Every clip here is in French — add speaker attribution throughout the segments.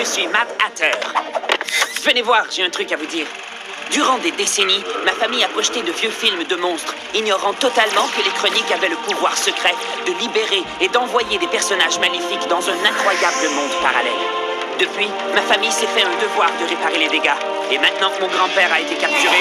Speaker 1: je suis Mad Hatter. Venez voir, j'ai un truc à vous dire. Durant des décennies, ma famille a projeté de vieux films de monstres, ignorant totalement que les chroniques avaient le pouvoir secret de libérer et d'envoyer des personnages maléfiques dans un incroyable monde parallèle. Depuis, ma famille s'est fait un devoir de réparer les dégâts. Et maintenant que mon grand-père a été capturé,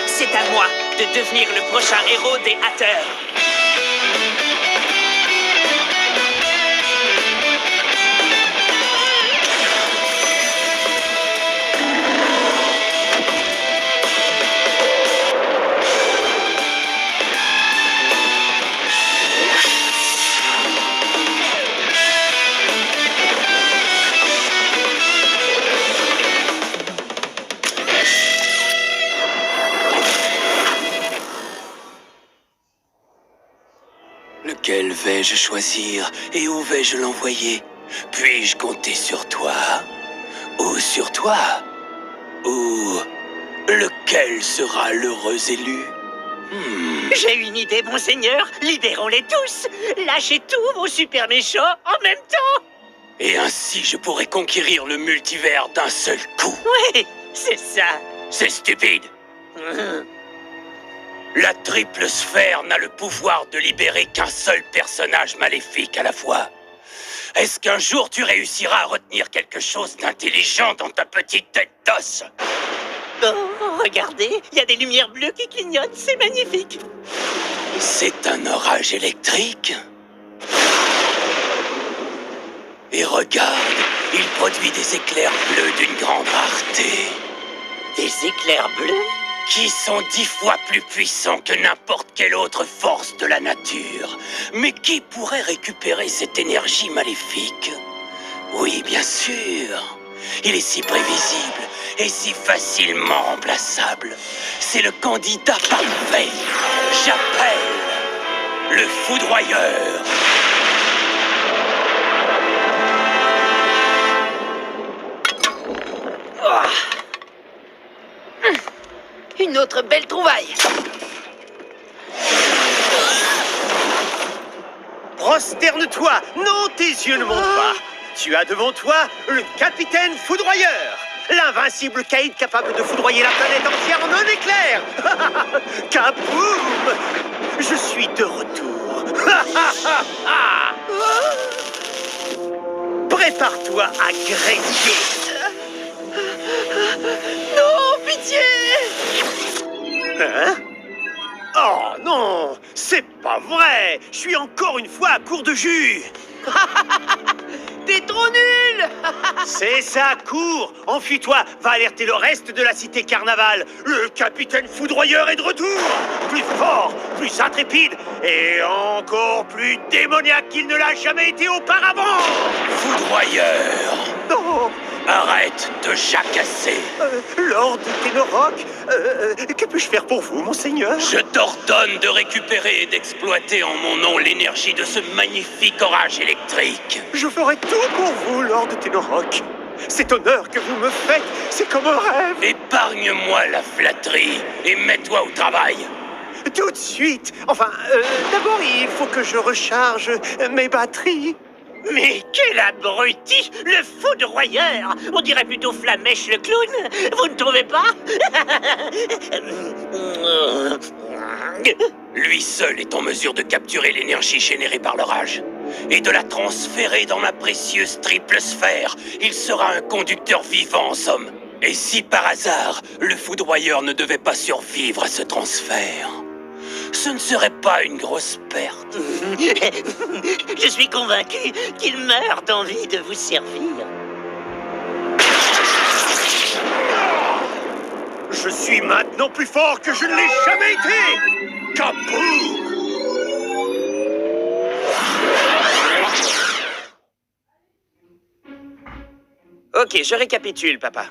Speaker 1: c'est à moi de devenir le prochain héros des Hatters.
Speaker 2: Lequel vais-je choisir et où vais-je l'envoyer? Puis-je compter sur toi? Ou sur toi? Ou lequel sera l'heureux élu?
Speaker 3: J'ai une idée, monseigneur. Libérons-les tous. Lâchez tous vos super méchants en même temps.
Speaker 2: Et ainsi je pourrai conquérir le multivers d'un seul coup.
Speaker 3: Oui, c'est ça.
Speaker 2: C'est stupide. La triple sphère n'a le pouvoir de libérer qu'un seul personnage maléfique à la fois. Est-ce qu'un jour tu réussiras à retenir quelque chose d'intelligent dans ta petite tête d'os?
Speaker 3: Oh, regardez, il y a des lumières bleues qui clignotent, c'est magnifique.
Speaker 2: C'est un orage électrique. Et regarde, il produit des éclairs bleus d'une grande rareté.
Speaker 3: Des éclairs bleus?
Speaker 2: Qui sont 10 fois plus puissants que n'importe quelle autre force de la nature. Mais qui pourrait récupérer cette énergie maléfique? Oui, bien sûr. Il est si prévisible et si facilement remplaçable. C'est le candidat parfait. J'appelle le foudroyeur.
Speaker 3: Une autre belle trouvaille.
Speaker 4: Prosterne-toi! Non, tes yeux ne montent pas! Tu as devant toi le capitaine foudroyeur! L'invincible caïd capable de foudroyer la planète entière en un éclair! Kaboum! Je suis de retour! Prépare-toi à grésiller!
Speaker 3: Non, pitié!
Speaker 4: Hein? Oh non! C'est pas vrai! Je suis encore une fois à court de jus!
Speaker 3: T'es trop nul!
Speaker 4: C'est ça, cours! Enfuis-toi! Va alerter le reste de la cité carnaval! Le capitaine foudroyeur est de retour! Plus fort, plus intrépide et encore plus démoniaque qu'il ne l'a jamais été auparavant!
Speaker 2: Foudroyeur,
Speaker 4: Non!
Speaker 2: arrête de jacasser.
Speaker 4: Lord Ténoroc, que puis-je faire pour vous, monseigneur?
Speaker 2: Je t'ordonne de récupérer et d'exploiter en mon nom l'énergie de ce magnifique orage électrique.
Speaker 4: Je ferai tout pour vous, Lord Ténoroc. Cet honneur que vous me faites, c'est comme un rêve.
Speaker 2: Épargne-moi la flatterie et mets-toi au travail.
Speaker 4: Tout de suite. Enfin, d'abord, il faut que je recharge mes batteries.
Speaker 3: Mais quel abruti! Le foudroyeur! On dirait plutôt Flamèche le clown! Vous ne trouvez pas?
Speaker 2: Lui seul est en mesure de capturer l'énergie générée par l'orage et de la transférer dans ma précieuse triple sphère. Il sera un conducteur vivant, en somme. Et si par hasard, le foudroyeur ne devait pas survivre à ce transfert, ce ne serait pas une grosse perte.
Speaker 3: Je suis convaincu qu'il meurt d'envie de vous servir.
Speaker 4: Je suis maintenant plus fort que je ne l'ai jamais été. Kaboum!
Speaker 1: Ok, je récapitule, papa.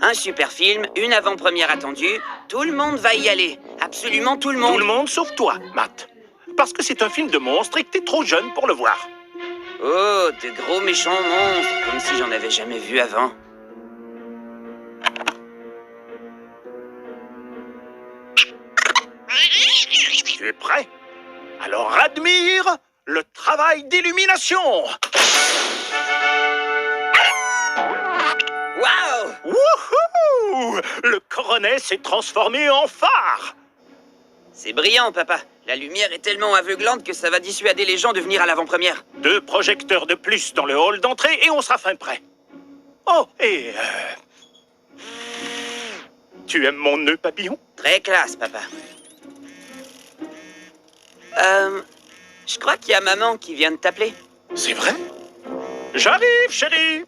Speaker 1: Un super film, une avant-première attendue, tout le monde va y aller. Absolument tout le monde.
Speaker 5: Tout le monde sauf toi, Matt. Parce que c'est un film de monstres et que t'es trop jeune pour le voir.
Speaker 1: Oh, de gros méchants monstres, comme si j'en avais jamais vu avant.
Speaker 5: Tu es prêt? Alors admire le travail d'illumination. René s'est transformé en phare.
Speaker 1: C'est brillant, papa. La lumière est tellement aveuglante que ça va dissuader les gens de venir à l'avant-première.
Speaker 5: 2 projecteurs de plus dans le hall d'entrée et on sera fin prêt. Oh, et... Tu aimes mon nœud papillon?
Speaker 1: Très classe, papa. Je crois qu'il y a maman qui vient de t'appeler.
Speaker 5: C'est vrai? J'arrive, chérie.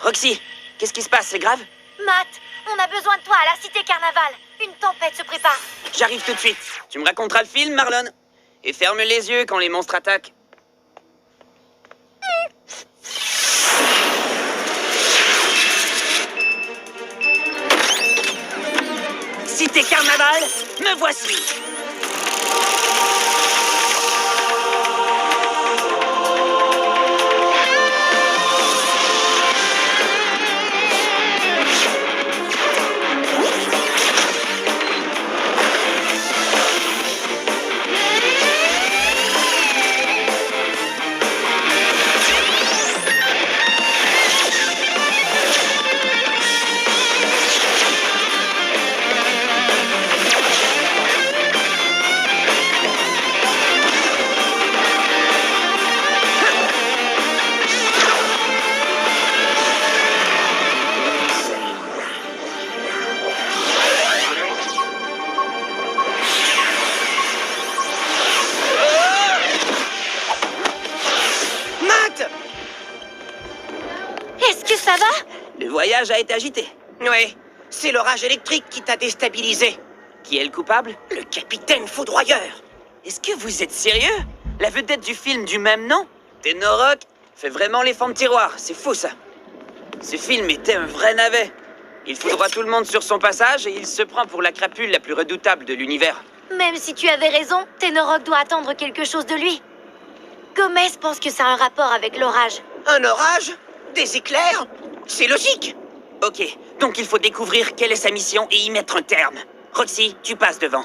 Speaker 1: Roxy, qu'est-ce qui se passe? C'est grave?
Speaker 6: Matt, on a besoin de toi à la Cité Carnaval. Une tempête se prépare.
Speaker 1: J'arrive tout de suite. Tu me raconteras le film, Marlon? Et ferme les yeux quand les monstres attaquent. Cité Carnaval, me voici.
Speaker 6: Est-ce que ça va?
Speaker 1: Le voyage a été agité.
Speaker 3: Oui, c'est l'orage électrique qui t'a déstabilisé.
Speaker 1: Qui est le coupable?
Speaker 3: Le capitaine foudroyeur.
Speaker 1: Est-ce que vous êtes sérieux? La vedette du film du même nom, Ténoroc, fait vraiment les fonds de tiroir. C'est fou, ça. Ce film était un vrai navet. Il foudroie tout le monde sur son passage et il se prend pour la crapule la plus redoutable de l'univers.
Speaker 6: Même si tu avais raison, Ténoroc doit attendre quelque chose de lui. Gomez pense que ça a un rapport avec l'orage.
Speaker 3: Un orage? Des éclairs? C'est logique.
Speaker 1: Ok, donc il faut découvrir quelle est sa mission et y mettre un terme. Roxy, tu passes devant.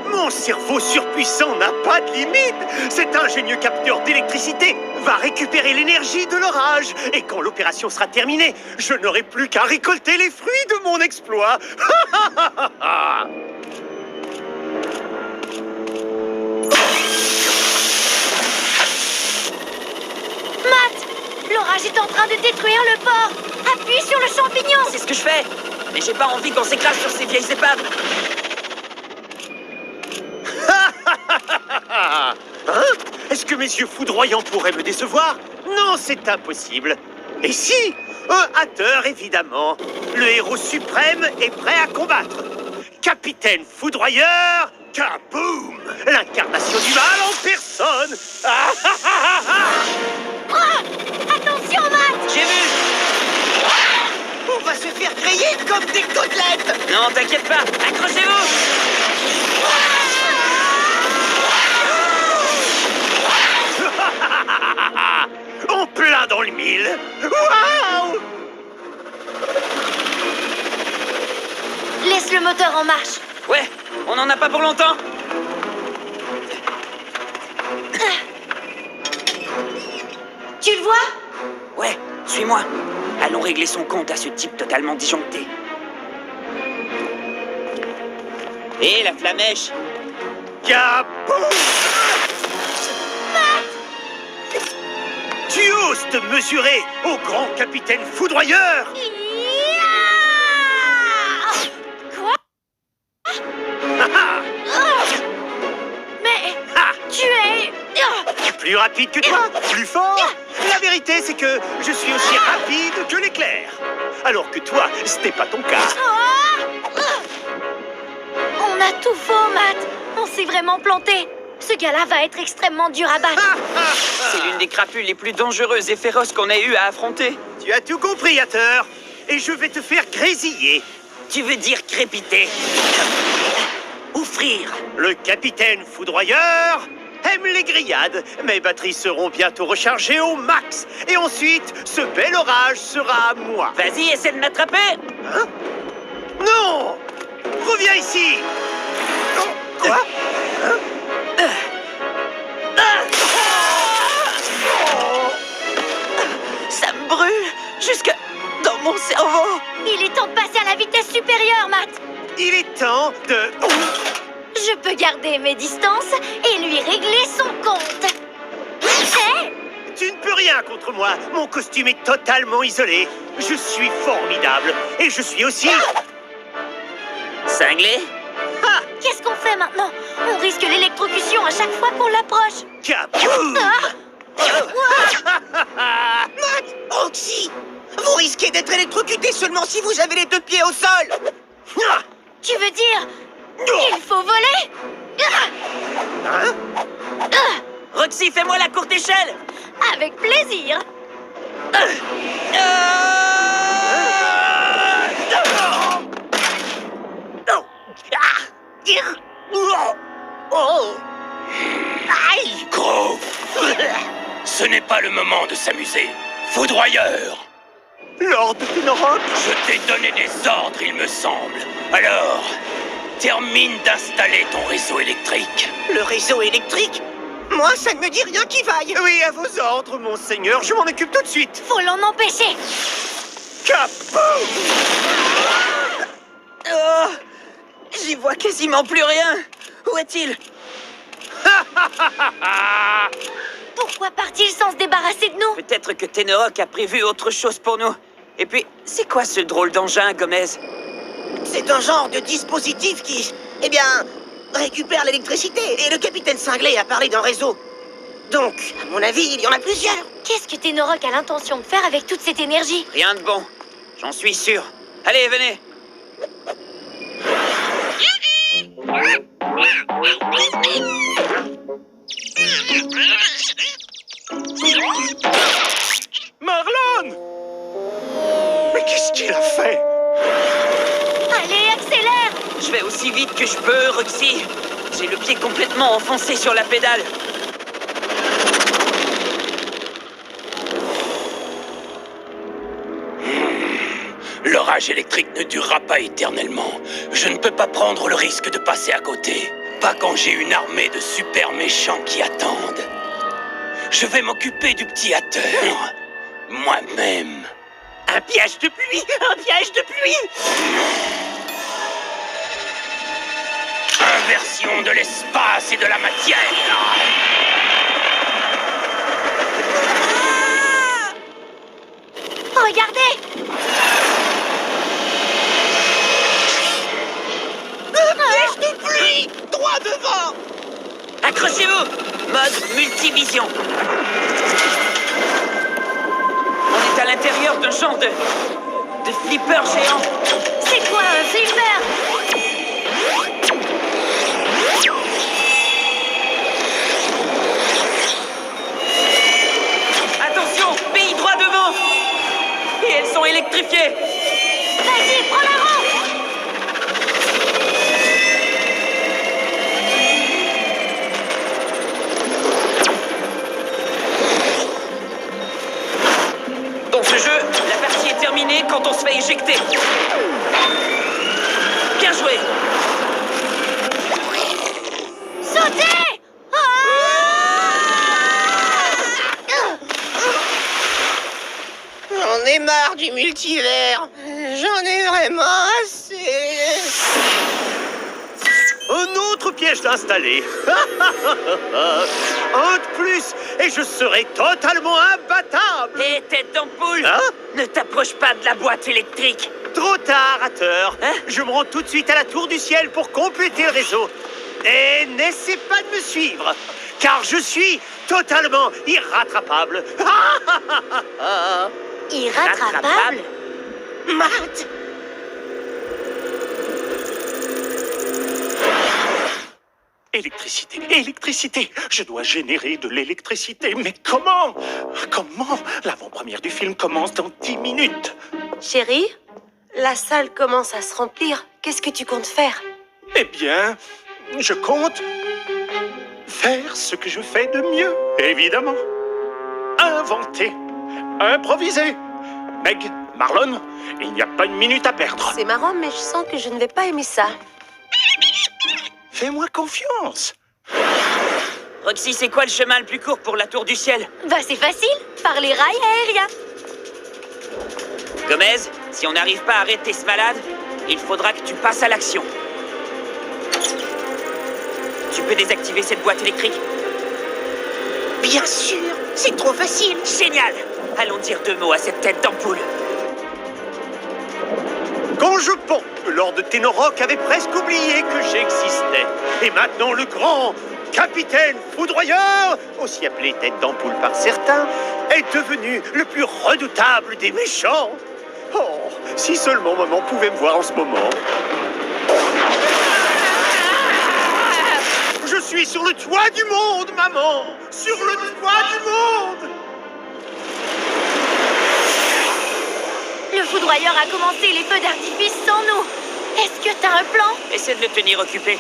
Speaker 4: Mon cerveau surpuissant n'a pas de limite. Cet ingénieux capteur d'électricité va récupérer l'énergie de l'orage. Et quand l'opération sera terminée, je n'aurai plus qu'à récolter les fruits de mon exploit.
Speaker 6: Matt, l'orage est en train de détruire le port. Appuie sur le champignon.
Speaker 1: C'est ce que je fais. Mais j'ai pas envie qu'on s'écrase sur ces vieilles épaves.
Speaker 4: Hein? Est-ce que mes yeux foudroyants pourraient me décevoir? Non, c'est impossible. Et si? Hatter, évidemment. Le héros suprême est prêt à combattre. Capitaine foudroyeur, kaboom! L'incarnation du mal en personne.
Speaker 6: Attention, Matt.
Speaker 1: J'ai vu.
Speaker 3: On va se faire griller comme des côtelettes.
Speaker 1: Non, t'inquiète pas. Accrochez-vous.
Speaker 4: En plein dans le mille. Waouh!
Speaker 6: Laisse le moteur en marche.
Speaker 1: Ouais, on n'en a pas pour longtemps.
Speaker 6: Tu le vois?
Speaker 1: Ouais, suis-moi. Allons régler son compte à ce type totalement disjoncté. Et la flamèche.
Speaker 4: Kaboom! Tu oses te mesurer au grand capitaine foudroyeur?
Speaker 6: Quoi? Mais tu es...
Speaker 4: Plus rapide que toi, plus fort. La vérité, c'est que je suis aussi rapide que l'éclair. Alors que toi, ce n'est pas ton cas.
Speaker 6: On a tout faux, Matt. On s'est vraiment planté. Ce gars-là va être extrêmement dur à battre.
Speaker 1: C'est l'une des crapules les plus dangereuses et féroces qu'on ait eu à affronter.
Speaker 4: Tu as tout compris, Hatter. Et je vais te faire grésiller.
Speaker 1: Tu veux dire crépiter? Ou frire?
Speaker 4: Le capitaine foudroyeur aime les grillades. Mes batteries seront bientôt rechargées au max. Et ensuite, ce bel orage sera à moi.
Speaker 1: Vas-y, essaie de m'attraper.
Speaker 4: Hein? Non! Reviens ici! Oh, quoi? Hein?
Speaker 1: mon cerveau!
Speaker 6: Il est temps de passer à la vitesse supérieure, Matt.
Speaker 4: Il est temps de...
Speaker 6: Je peux garder mes distances et lui régler son compte. Hé!
Speaker 4: Tu ne peux rien contre moi. Mon costume est totalement isolé. Je suis formidable. Et je suis aussi...
Speaker 1: Cinglé?
Speaker 6: Qu'est-ce qu'on fait maintenant? On risque l'électrocution à chaque fois qu'on l'approche.
Speaker 4: Kaboom!
Speaker 3: Roxy, vous risquez d'être électrocuté seulement si vous avez les deux pieds au sol.
Speaker 6: Tu veux dire... Il faut voler?
Speaker 4: Hein?
Speaker 1: Roxy, fais-moi la courte échelle!
Speaker 6: Avec plaisir.
Speaker 3: Aïe!
Speaker 2: Gros, ce n'est pas le moment de s'amuser. Foudroyeur,
Speaker 4: Lord Tenoroc,
Speaker 2: je t'ai donné des ordres, il me semble. Alors, termine d'installer ton réseau électrique.
Speaker 3: Le réseau électrique? Moi, ça ne me dit rien qui vaille.
Speaker 4: oui, à vos ordres, monseigneur. Je m'en occupe tout de suite.
Speaker 6: Faut l'en empêcher.
Speaker 4: Kaboom!
Speaker 1: Oh, j'y vois quasiment plus rien! Où est-il?
Speaker 6: Pourquoi part-il sans se débarrasser de nous?
Speaker 1: Peut-être que Tenoroc a prévu autre chose pour nous. Et puis, c'est quoi ce drôle d'engin, Gomez?
Speaker 3: C'est un genre de dispositif qui, eh bien, récupère l'électricité. Et le capitaine Cinglé a parlé d'un réseau. Donc, à mon avis, il y en a plusieurs.
Speaker 6: Qu'est-ce que Tenoroc a l'intention de faire avec toute cette énergie?
Speaker 1: Rien de bon, j'en suis sûr. Allez, venez!
Speaker 5: Marlon! Mais qu'est-ce qu'il a fait?
Speaker 6: Allez, accélère!
Speaker 1: Je vais aussi vite que je peux, Roxy. J'ai le pied complètement enfoncé sur la pédale.
Speaker 2: L'orage électrique ne durera pas éternellement. Je ne peux pas prendre le risque de passer à côté. Pas quand j'ai une armée de super méchants qui attendent. Je vais m'occuper du petit Hatteur. Moi-même.
Speaker 3: Un piège de pluie! Un piège de pluie!
Speaker 2: Inversion de l'espace et de la matière.
Speaker 6: Regardez!
Speaker 3: Piège de pluie! Droit devant!
Speaker 1: Accrochez-vous! Mode multivision. On est à l'intérieur d'un genre de flipper géant.
Speaker 6: C'est quoi un flipper?
Speaker 1: Attention, pays droit devant. Et elles sont électrifiées.
Speaker 6: Vas-y, prends la rampe!
Speaker 1: Dans ce jeu, la partie est terminée quand on se fait éjecter. Bien joué.
Speaker 6: Sautez!
Speaker 3: J'en ai marre du multivers. J'en ai vraiment assez.
Speaker 4: Un autre piège installé. Un de plus, et je serai totalement imbattable.
Speaker 1: Et tête d'ampoule,
Speaker 4: Hein?
Speaker 1: ne t'approche pas de la boîte électrique.
Speaker 4: Trop tard, Hatteur.
Speaker 1: Hein?
Speaker 4: Je me rends tout de suite à la tour du ciel pour compléter le réseau. Et n'essaie pas de me suivre, car je suis totalement irrattrapable.
Speaker 6: Irrattrapable?
Speaker 3: Matt!
Speaker 5: Électricité, électricité. Je dois générer de l'électricité. Mais comment? Comment? L'avant-première du film commence dans 10 minutes.
Speaker 7: Chérie, la salle commence à se remplir. Qu'est-ce que tu comptes faire?
Speaker 5: Eh bien, je compte faire ce que je fais de mieux, évidemment. Inventer, improviser. Meg, Marlon, il n'y a pas une minute à perdre.
Speaker 7: C'est marrant, mais je sens que je ne vais pas aimer ça.
Speaker 5: Fais-moi confiance.
Speaker 1: Roxy, c'est quoi le chemin le plus court pour la tour du ciel?
Speaker 6: Bah c'est facile, par les rails aériens.
Speaker 1: Gomez, si on n'arrive pas à arrêter ce malade, il faudra que tu passes à l'action. Tu peux désactiver cette boîte électrique?
Speaker 3: Bien sûr, c'est trop facile.
Speaker 1: Génial! Allons dire 2 mots à cette tête d'ampoule.
Speaker 4: Quand je pompe, Lord Ténoroc avait presque oublié que j'existais. Et maintenant, le grand capitaine foudroyeur, aussi appelé tête d'ampoule par certains, est devenu le plus redoutable des méchants. Oh, si seulement maman pouvait me voir en ce moment. Je suis sur le toit du monde, maman! Sur le toit du monde!
Speaker 6: Le foudroyeur a commencé les feux d'artifice sans nous. Est-ce que t'as un plan?
Speaker 1: Essaie de le tenir occupé.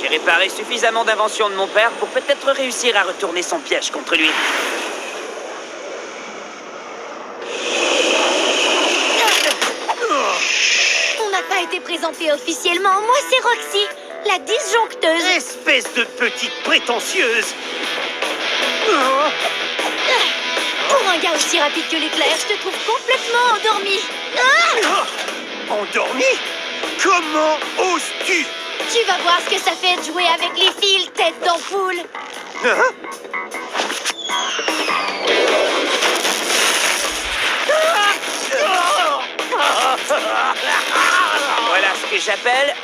Speaker 1: J'ai réparé suffisamment d'inventions de mon père pour peut-être réussir à retourner son piège contre lui.
Speaker 6: On n'a pas été présenté officiellement. Moi, c'est Roxy, la disjoncteuse.
Speaker 4: Espèce de petite prétentieuse!
Speaker 6: Pour un gars aussi rapide que l'éclair, je te trouve complètement endormi.
Speaker 4: Endormi? Comment oses-tu?
Speaker 6: Tu vas voir ce que ça fait de jouer avec les fils, tête d'ampoule.
Speaker 4: Hein?
Speaker 1: Voilà ce que j'appelle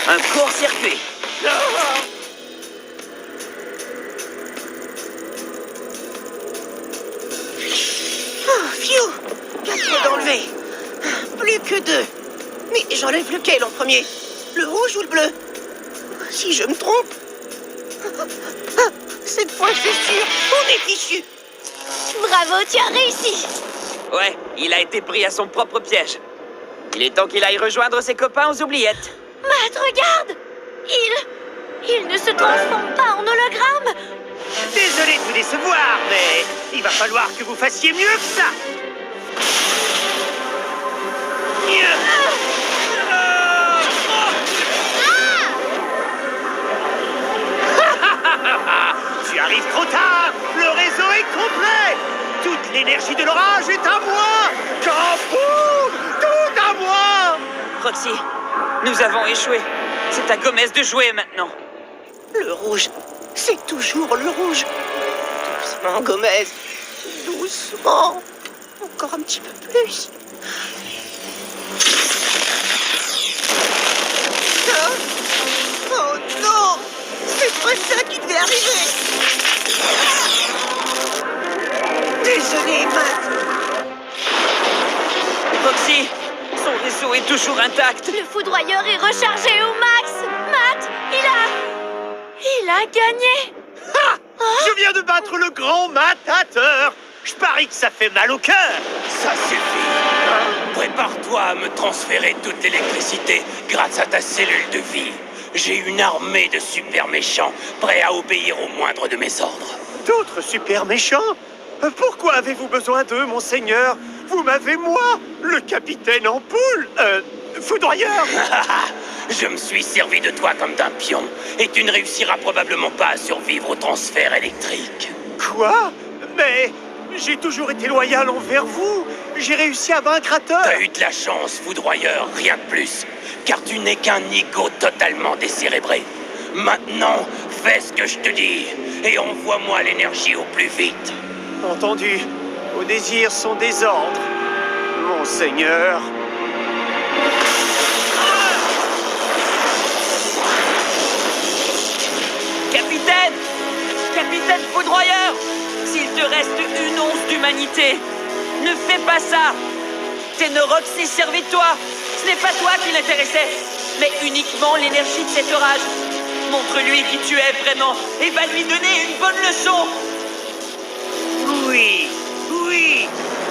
Speaker 1: un court-circuit.
Speaker 3: Oh, phew! 4 d'enlever. Plus que 2. Mais j'enlève lequel en premier? Le rouge ou le bleu? Si je me trompe... Cette fois, c'est sûr, on est fichu.
Speaker 6: Bravo, tu as réussi.
Speaker 1: Ouais, il a été pris à son propre piège. Il est temps qu'il aille rejoindre ses copains aux oubliettes.
Speaker 6: Matt, regarde. Il ne se transforme pas en hologramme.
Speaker 4: Désolé de vous décevoir, mais il va falloir que vous fassiez mieux que ça. Tu arrives trop tard. Le réseau est complet. Toute l'énergie de l'orage est à moi. Kaboum! Tout à moi.
Speaker 1: Roxy, nous avons échoué. C'est à Gomez de jouer maintenant.
Speaker 3: Le rouge, c'est toujours le rouge. Doucement, Gomez. Doucement. Encore un petit peu plus. Hein? Oh non! C'est pas ça qui devait arriver! Désolé, Matt.
Speaker 1: Roxy, son réseau est toujours intact.
Speaker 6: Le foudroyeur est rechargé au max. Matt, il a gagné.
Speaker 4: Ha! Je viens de battre le grand matateur. Je parie que ça fait mal au cœur.
Speaker 2: Ça suffit. Prépare-toi à me transférer toute l'électricité grâce à ta cellule de vie. J'ai une armée de super méchants prêts à obéir au moindre de mes ordres.
Speaker 4: D'autres super méchants? Pourquoi avez-vous besoin d'eux, monseigneur? Vous m'avez, moi, le capitaine Ampoule, foudroyeur.
Speaker 2: Je me suis servi de toi comme d'un pion, et tu ne réussiras probablement pas à survivre au transfert électrique.
Speaker 4: Quoi? Mais j'ai toujours été loyal envers vous. J'ai réussi à vaincre Hatter.
Speaker 2: T'as eu de la chance, foudroyeur, rien de plus. Car tu n'es qu'un ego totalement décérébré. Maintenant, fais ce que je te dis, et envoie-moi l'énergie au plus vite.
Speaker 4: Entendu. Vos désirs sont des ordres, monseigneur.
Speaker 1: Capitaine! Capitaine foudroyeur! S'il te reste une once d'humanité, ne fais pas ça! Ténoroc s'est servi de toi! Ce n'est pas toi qui l'intéressait, mais uniquement l'énergie de cet orage. Montre-lui qui tu es vraiment et va lui donner une bonne leçon!
Speaker 4: Oui, oui.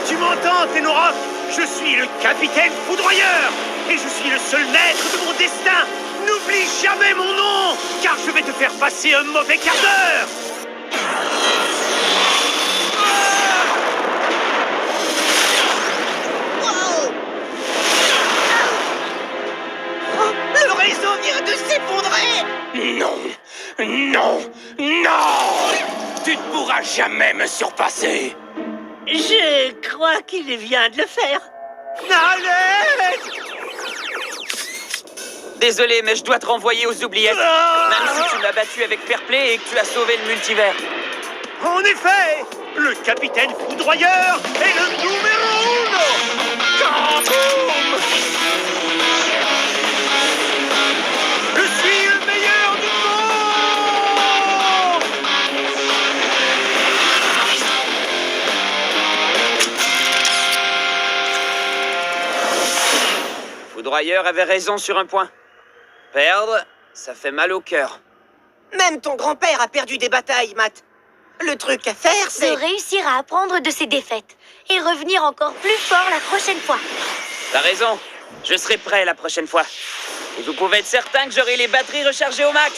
Speaker 4: Tu m'entends, Ténoroc? Je suis le capitaine foudroyeur, et je suis le seul maître de mon destin. N'oublie jamais mon nom, car je vais te faire passer un mauvais quart d'heure.
Speaker 3: Wow! Oh, le réseau vient de s'effondrer!
Speaker 2: Non, non, non! Tu ne pourras jamais me surpasser.
Speaker 3: Je crois qu'il vient de le faire.
Speaker 4: Allez!
Speaker 1: Désolé, mais je dois te renvoyer aux oubliettes. Même si tu m'as battu avec Fairplay et que tu as sauvé le multivers.
Speaker 4: En effet, le capitaine foudroyeur est le numéro 1! Kaboom! Je suis le meilleur du monde!
Speaker 1: Foudroyeur avait raison sur un point. Perdre, ça fait mal au cœur.
Speaker 3: Même ton grand-père a perdu des batailles, Matt. Le truc à faire,
Speaker 6: De
Speaker 3: c'est...
Speaker 6: réussir à apprendre de ses défaites et revenir encore plus fort la prochaine fois.
Speaker 1: T'as raison, je serai prêt la prochaine fois. Et vous pouvez être certain que j'aurai les batteries rechargées au max.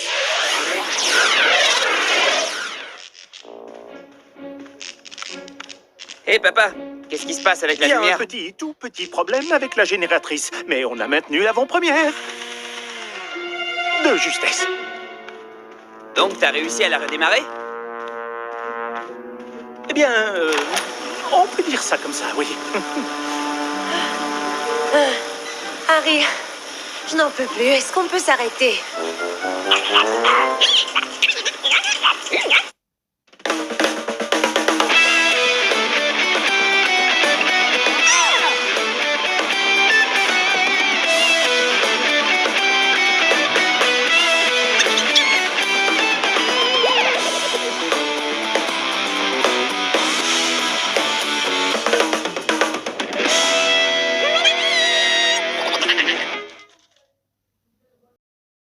Speaker 1: Hé papa, qu'est-ce qui se passe avec la
Speaker 5: Il y a un
Speaker 1: lumière?
Speaker 5: tout petit problème avec la génératrice, mais on a maintenu l'avant-première. De justesse.
Speaker 1: Donc t'as réussi à la redémarrer?
Speaker 5: Eh bien, on peut dire ça comme ça, oui.
Speaker 7: Harry, je n'en peux plus. Est-ce qu'on peut s'arrêter?